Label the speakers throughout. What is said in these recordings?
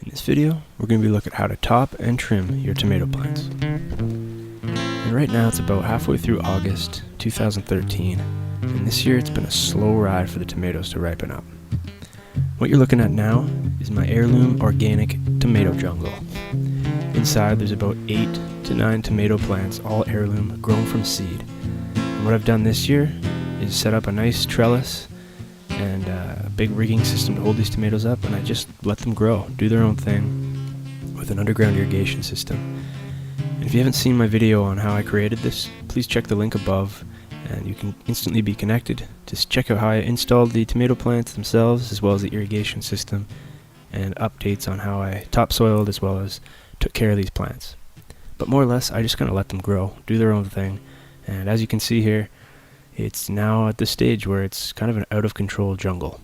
Speaker 1: In this video, we're going to be looking at how to top and trim your tomato plants. And right now it's about halfway through August 2013, and this year it's been a slow ride for the tomatoes to ripen up. What you're looking at now is my heirloom organic tomato jungle. Inside there's about 8 to 9 tomato plants, all heirloom, grown from seed. And what I've done this year is set up a nice trellis and a big rigging system to hold these tomatoes up, and I just let them grow, do their own thing with an underground irrigation system. And if you haven't seen my video on how I created this, please check the link above and you can instantly be connected. Just check out how I installed the tomato plants themselves as well as the irrigation system and updates on how I topsoiled as well as took care of these plants. But more or less I just kind of let them grow, do their own thing, and as you can see here, it's now at the stage where it's kind of an out-of-control jungle.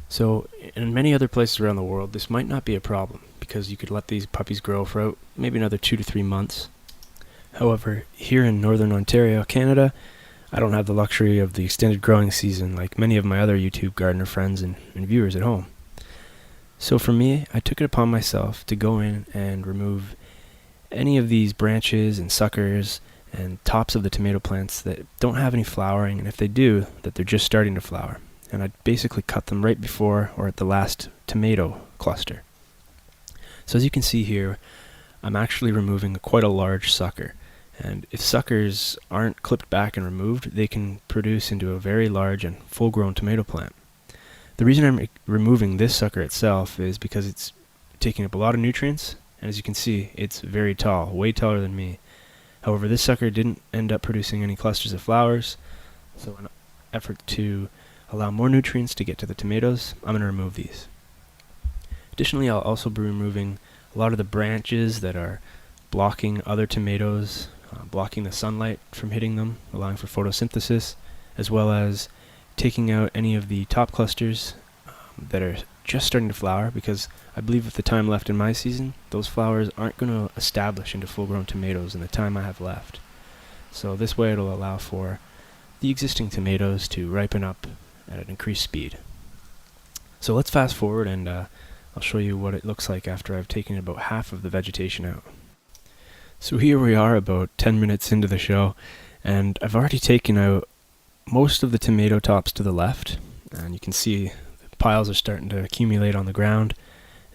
Speaker 1: So in many other places around the world, this might not be a problem because you could let these puppies grow for maybe another 2 to 3 months. However, here in northern Ontario, Canada, I don't have the luxury of the extended growing season like many of my other YouTube gardener friends and viewers at home. So for me, I took it upon myself to go in and remove any of these branches and suckers and tops of the tomato plants that don't have any flowering, and if they do, that they're just starting to flower. And I basically cut them right before or at the last tomato cluster. So as you can see here, I'm actually removing quite a large sucker. And if suckers aren't clipped back and removed, they can produce into a very large and full-grown tomato plant. The reason I'm removing this sucker itself is because it's taking up a lot of nutrients, and as you can see, it's very tall, way taller than me. However, this sucker didn't end up producing any clusters of flowers, so in an effort to allow more nutrients to get to the tomatoes, I'm going to remove these. Additionally, I'll also be removing a lot of the branches that are blocking other tomatoes, blocking the sunlight from hitting them, allowing for photosynthesis, as well as taking out any of the top clusters that are just starting to flower, because I believe with the time left in my season, those flowers aren't going to establish into full-grown tomatoes in the time I have left. So this way it'll allow for the existing tomatoes to ripen up at an increased speed. So let's fast forward and I'll show you what it looks like after I've taken about half of the vegetation out. So here we are about 10 minutes into the show, and I've already taken out most of the tomato tops to the left, and you can see piles are starting to accumulate on the ground,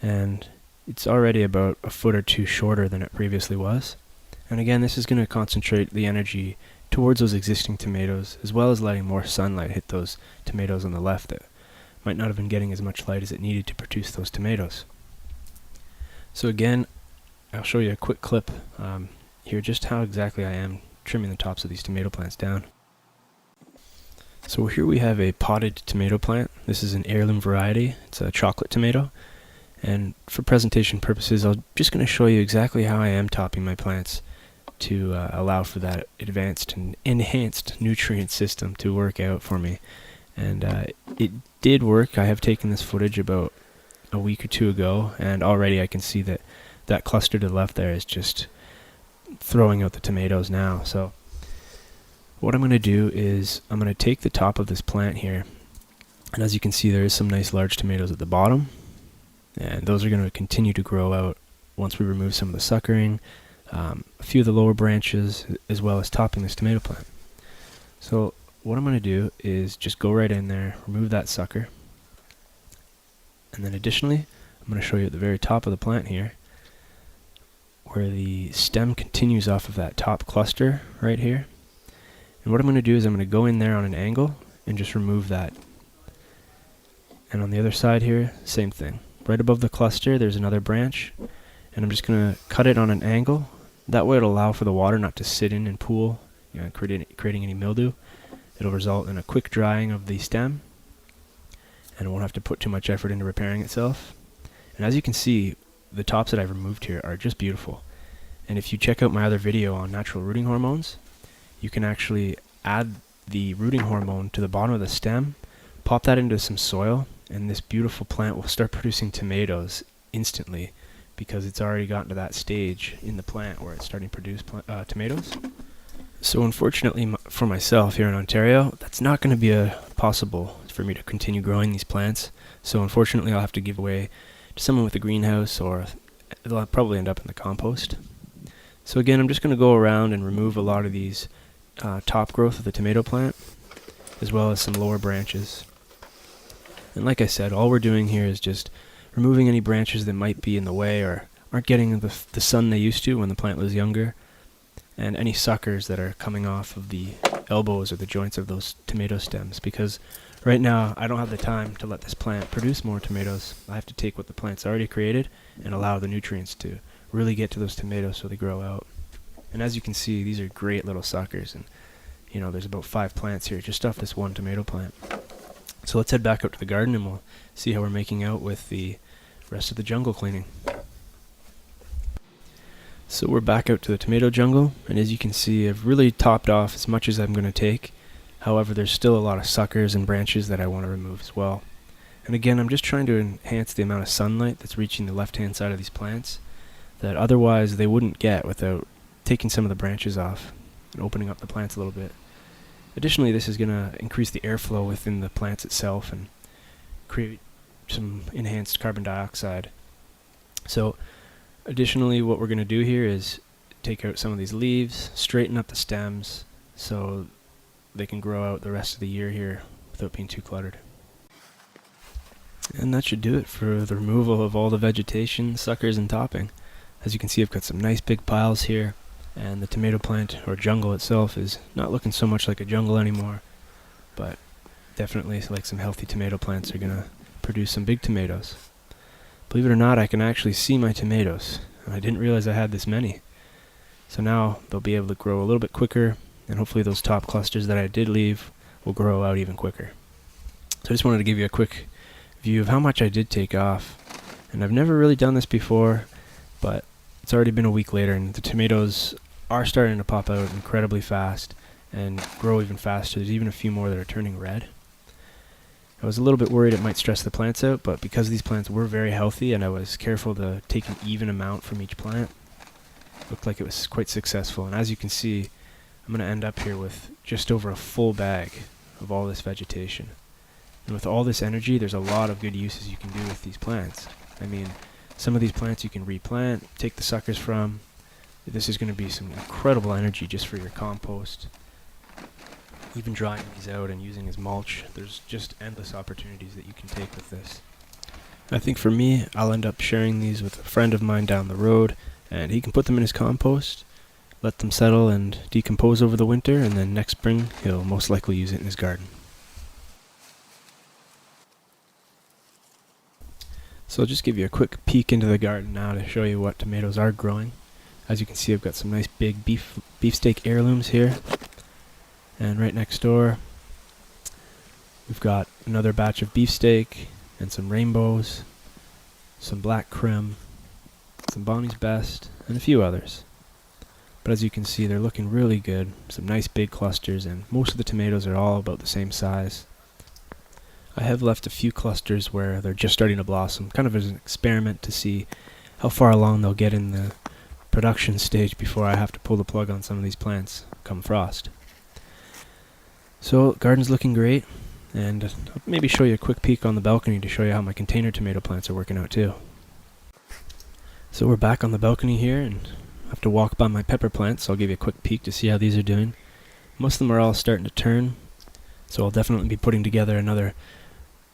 Speaker 1: and it's already about a foot or two shorter than it previously was. And again, this is going to concentrate the energy towards those existing tomatoes, as well as letting more sunlight hit those tomatoes on the left that might not have been getting as much light as it needed to produce those tomatoes. So again, I'll show you a quick clip here just how exactly I am trimming the tops of these tomato plants down. So here we have a potted tomato plant. This is an heirloom variety. It's a chocolate tomato. And for presentation purposes, I'm just going to show you exactly how I am topping my plants to allow for that advanced and enhanced nutrient system to work out for me. And it did work. I have taken this footage about a week or two ago, and already I can see that that cluster to the left there is just throwing out the tomatoes now. So what I'm going to do is I'm going to take the top of this plant here, and as you can see there is some nice large tomatoes at the bottom, and those are going to continue to grow out once we remove some of the suckering, a few of the lower branches, as well as topping this tomato plant. So what I'm going to do is just go right in there, remove that sucker, and then additionally I'm going to show you at the very top of the plant here where the stem continues off of that top cluster right here. And what I'm going to do is I'm going to go in there on an angle and just remove that. And on the other side here, same thing. Right above the cluster there's another branch, and I'm just going to cut it on an angle. That way it'll allow for the water not to sit in and pool, creating any mildew. It'll result in a quick drying of the stem, and it won't have to put too much effort into repairing itself. And as you can see, the tops that I've removed here are just beautiful. And if you check out my other video on natural rooting hormones, you can actually add the rooting hormone to the bottom of the stem, pop that into some soil, and this beautiful plant will start producing tomatoes instantly because it's already gotten to that stage in the plant where it's starting to produce tomatoes. So unfortunately for myself here in Ontario, that's not going to be possible for me to continue growing these plants. So unfortunately I'll have to give way someone with a greenhouse, or they'll probably end up in the compost. So again, I'm just going to go around and remove a lot of these top growth of the tomato plant, as well as some lower branches. And like I said, all we're doing here is just removing any branches that might be in the way or aren't getting the sun they used to when the plant was younger, and any suckers that are coming off of the elbows or the joints of those tomato stems, because right now I don't have the time to let this plant produce more tomatoes. I have to take what the plant's already created and allow the nutrients to really get to those tomatoes so they grow out. And as you can see, these are great little suckers, and there's about 5 plants here just off this one tomato plant. So let's head back out to the garden and we'll see how we're making out with the rest of the jungle cleaning. So we're back out to the tomato jungle, and as you can see, I've really topped off as much as I'm going to take. However, there's still a lot of suckers and branches that I want to remove as well. And again, I'm just trying to enhance the amount of sunlight that's reaching the left-hand side of these plants that otherwise they wouldn't get without taking some of the branches off and opening up the plants a little bit. Additionally, this is going to increase the airflow within the plants itself and create some enhanced carbon dioxide. So additionally, what we're going to do here is take out some of these leaves, straighten up the stems so they can grow out the rest of the year here without being too cluttered. And that should do it for the removal of all the vegetation, suckers, and topping. As you can see, I've got some nice big piles here, and the tomato plant or jungle itself is not looking so much like a jungle anymore, but definitely like some healthy tomato plants are going to produce some big tomatoes. Believe it or not, I can actually see my tomatoes, and I didn't realize I had this many. So now they'll be able to grow a little bit quicker, and hopefully those top clusters that I did leave will grow out even quicker. So I just wanted to give you a quick view of how much I did take off. And I've never really done this before, but it's already been a week later, and the tomatoes are starting to pop out incredibly fast and grow even faster. There's even a few more that are turning red. I was a little bit worried it might stress the plants out, but because these plants were very healthy and I was careful to take an even amount from each plant, it looked like it was quite successful. And as you can see, I'm going to end up here with just over a full bag of all this vegetation. And with all this energy, there's a lot of good uses you can do with these plants. I mean, some of these plants you can replant, take the suckers from. This is going to be some incredible energy just for your compost. Even drying these out and using as mulch, there's just endless opportunities that you can take with this. I think for me, I'll end up sharing these with a friend of mine down the road, and he can put them in his compost, let them settle and decompose over the winter, and then next spring he'll most likely use it in his garden. So I'll just give you a quick peek into the garden now to show you what tomatoes are growing. As you can see, I've got some nice big beefsteak heirlooms here. And right next door, we've got another batch of beefsteak and some rainbows, some black creme, some Bonnie's Best, and a few others. But as you can see, they're looking really good. Some nice big clusters, and most of the tomatoes are all about the same size. I have left a few clusters where they're just starting to blossom, kind of as an experiment to see how far along they'll get in the production stage before I have to pull the plug on some of these plants come frost. So, garden's looking great, and I'll maybe show you a quick peek on the balcony to show you how my container tomato plants are working out too. So we're back on the balcony here, and I have to walk by my pepper plants, so I'll give you a quick peek to see how these are doing. Most of them are all starting to turn, so I'll definitely be putting together another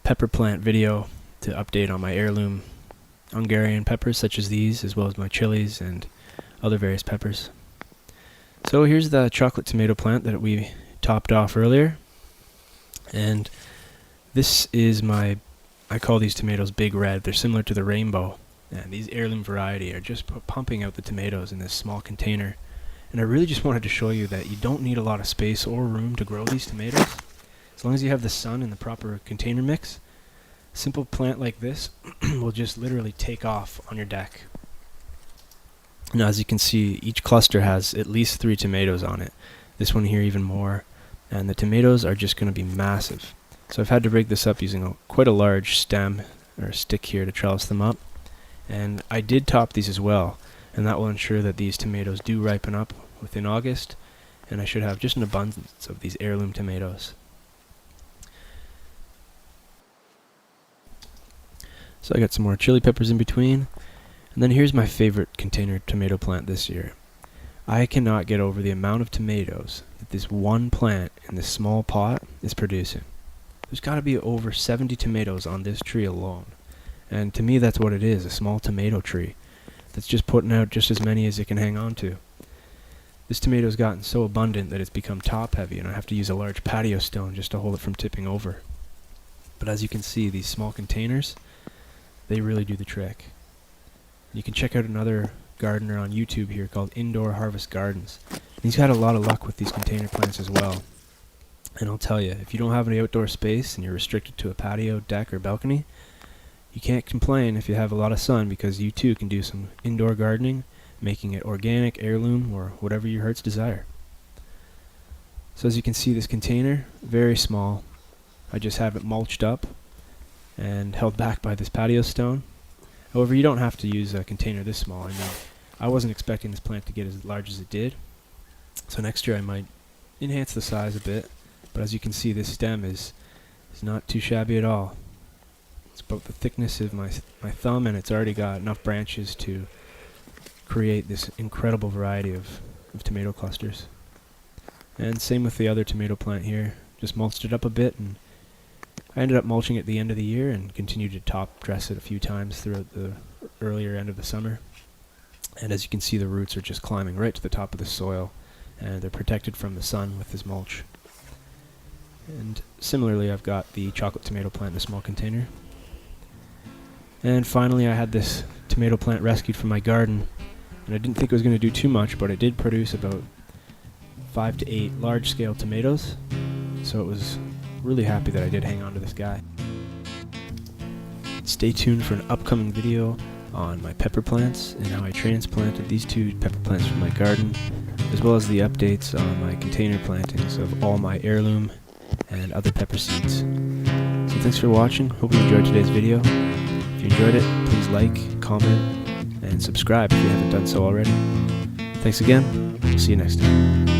Speaker 1: pepper plant video to update on my heirloom Hungarian peppers such as these, as well as my chilies and other various peppers. So here's the chocolate tomato plant that we topped off earlier, and this is I call these tomatoes Big Red. They're similar to the rainbow, and these heirloom variety are just pumping out the tomatoes in this small container. And I really just wanted to show you that you don't need a lot of space or room to grow these tomatoes. As long as you have the sun and the proper container mix, a simple plant like this will just literally take off on your deck. Now, as you can see, each cluster has at least 3 tomatoes on it. This one here even more. And the tomatoes are just going to be massive. So I've had to rig this up using quite a large stem or stick here to trellis them up. And I did top these as well, and that will ensure that these tomatoes do ripen up within August, and I should have just an abundance of these heirloom tomatoes. So I got some more chili peppers in between. And then here's my favorite container tomato plant this year. I cannot get over the amount of tomatoes that this one plant in this small pot is producing. There's got to be over 70 tomatoes on this tree alone. And to me that's what it is, a small tomato tree that's just putting out just as many as it can hang on to. This tomato's gotten so abundant that it's become top heavy, and I have to use a large patio stone just to hold it from tipping over. But as you can see, these small containers, they really do the trick. You can check out another gardener on YouTube here called Indoor Harvest Gardens. And he's had a lot of luck with these container plants as well. And I'll tell you, if you don't have any outdoor space and you're restricted to a patio, deck, or balcony, you can't complain if you have a lot of sun, because you too can do some indoor gardening, making it organic, heirloom, or whatever your heart's desire. So as you can see, this container, very small. I just have it mulched up and held back by this patio stone. However, you don't have to use a container this small. I mean, I wasn't expecting this plant to get as large as it did. So next year I might enhance the size a bit. But as you can see, this stem is not too shabby at all. It's about the thickness of my thumb, and it's already got enough branches to create this incredible variety of tomato clusters. And same with the other tomato plant here. Just mulched it up a bit, and I ended up mulching it at the end of the year and continued to top dress it a few times throughout the earlier end of the summer. And as you can see, the roots are just climbing right to the top of the soil, and they're protected from the sun with this mulch. And similarly, I've got the chocolate tomato plant in a small container. And finally, I had this tomato plant rescued from my garden, and I didn't think it was going to do too much, but it did produce about 5 to 8 large-scale tomatoes, so it was really happy that I did hang on to this guy. Stay tuned for an upcoming video on my pepper plants and how I transplanted these 2 pepper plants from my garden, as well as the updates on my container plantings of all my heirloom and other pepper seeds. So thanks for watching. Hope you enjoyed today's video. If you enjoyed it, please like, comment, and subscribe if you haven't done so already. Thanks again. See you next time.